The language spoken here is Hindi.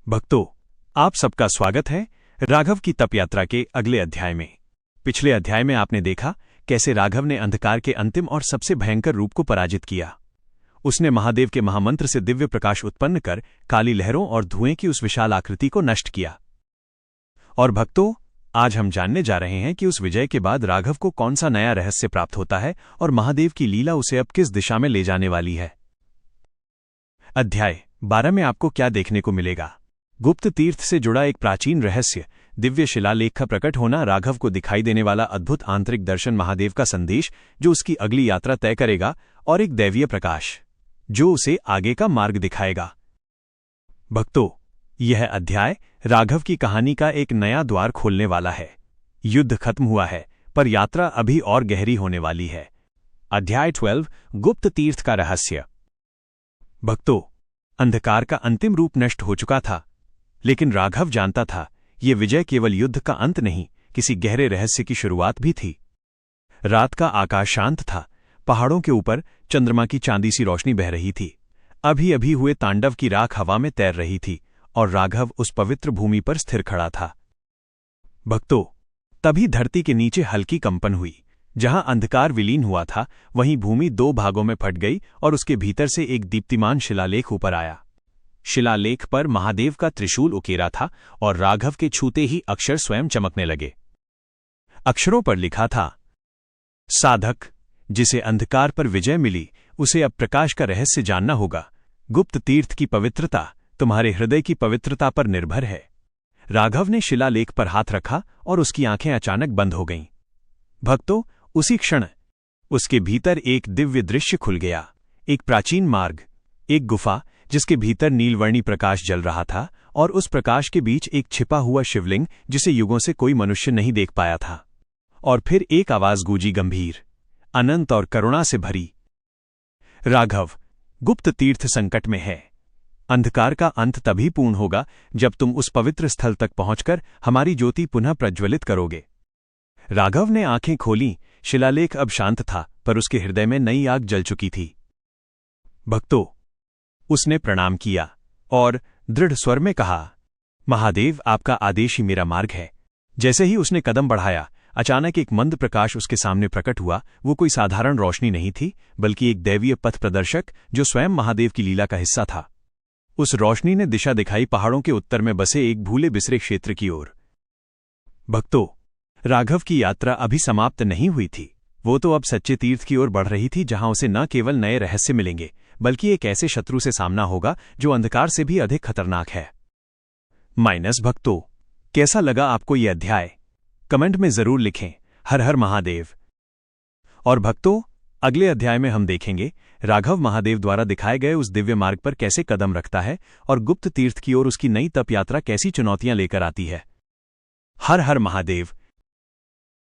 भक्तों, आप सबका स्वागत है राघव की तप यात्रा के अगले अध्याय में। पिछले अध्याय में आपने देखा कैसे राघव ने अंधकार के अंतिम और सबसे भयंकर रूप को पराजित किया। उसने महादेव के महामंत्र से दिव्य प्रकाश उत्पन्न कर काली लहरों और धुएं की उस विशाल आकृति को नष्ट किया। और भक्तों, आज हम जानने जा रहे हैं कि उस विजय के बाद राघव को कौन सा नया रहस्य प्राप्त होता है और महादेव की लीला उसे अब किस दिशा में ले जाने वाली है। अध्याय 12 में आपको क्या देखने को मिलेगा। गुप्त तीर्थ से जुड़ा एक प्राचीन रहस्य, दिव्य शिलालेख का प्रकट होना, राघव को दिखाई देने वाला अद्भुत आंतरिक दर्शन, महादेव का संदेश जो उसकी अगली यात्रा तय करेगा, और एक दैवीय प्रकाश जो उसे आगे का मार्ग दिखाएगा। भक्तों, यह अध्याय राघव की कहानी का एक नया द्वार खोलने वाला है। युद्ध खत्म हुआ है, पर यात्रा अभी और गहरी होने वाली है। अध्याय 12, गुप्त तीर्थ का रहस्य। भक्तों, अंधकार का अंतिम रूप नष्ट हो चुका था, लेकिन राघव जानता था ये विजय केवल युद्ध का अंत नहीं, किसी गहरे रहस्य की शुरुआत भी थी। रात का आकाश शांत था, पहाड़ों के ऊपर चंद्रमा की चांदी सी रोशनी बह रही थी। अभी अभी हुए तांडव की राख हवा में तैर रही थी और राघव उस पवित्र भूमि पर स्थिर खड़ा था। भक्तों, तभी धरती के नीचे हल्की कंपन हुई। जहां अंधकार विलीन हुआ था, वहीं भूमि दो भागों में फट गई और उसके भीतर से एक दीप्तिमान शिलालेख ऊपर आया। शिलालेख पर महादेव का त्रिशूल उकेरा था और राघव के छूते ही अक्षर स्वयं चमकने लगे। अक्षरों पर लिखा था, साधक, जिसे अंधकार पर विजय मिली, उसे अब प्रकाश का रहस्य जानना होगा। गुप्त तीर्थ की पवित्रता तुम्हारे हृदय की पवित्रता पर निर्भर है। राघव ने शिलालेख पर हाथ रखा और उसकी आंखें अचानक बंद हो गईं। भक्तों, उसी क्षण उसके भीतर एक दिव्य दृश्य खुल गया। एक प्राचीन मार्ग, एक गुफा जिसके भीतर नीलवर्णी प्रकाश जल रहा था, और उस प्रकाश के बीच एक छिपा हुआ शिवलिंग जिसे युगों से कोई मनुष्य नहीं देख पाया था। और फिर एक आवाज गूंजी, गंभीर, अनंत और करुणा से भरी, राघव, गुप्त तीर्थ संकट में है। अंधकार का अंत तभी पूर्ण होगा जब तुम उस पवित्र स्थल तक पहुंचकर हमारी ज्योति पुनः प्रज्वलित करोगे। राघव ने आंखें खोलीं। शिलालेख अब शांत था, पर उसके हृदय में नई आग जल चुकी थी। भक्तों, उसने प्रणाम किया और दृढ़ स्वर में कहा, महादेव, आपका आदेश ही मेरा मार्ग है। जैसे ही उसने कदम बढ़ाया, अचानक एक मंद प्रकाश उसके सामने प्रकट हुआ। वो कोई साधारण रोशनी नहीं थी, बल्कि एक दैवीय पथ प्रदर्शक जो स्वयं महादेव की लीला का हिस्सा था। उस रोशनी ने दिशा दिखाई पहाड़ों के उत्तर में बसे एक भूले बिसरे क्षेत्र की ओर। भक्तों, राघव की यात्रा अभी समाप्त नहीं हुई थी। वो तो अब सच्चे तीर्थ की ओर बढ़ रही थी, जहां उसे न केवल नए रहस्य मिलेंगे, बल्कि एक ऐसे शत्रु से सामना होगा जो अंधकार से भी अधिक खतरनाक है। भक्तों, कैसा लगा आपको यह अध्याय? कमेंट में जरूर लिखें। हर हर महादेव। और भक्तों, अगले अध्याय में हम देखेंगे राघव महादेव द्वारा दिखाए गए उस दिव्य मार्ग पर कैसे कदम रखता है और गुप्त तीर्थ की ओर उसकी नई तप यात्रा कैसी चुनौतियां लेकर आती है। हर हर महादेव।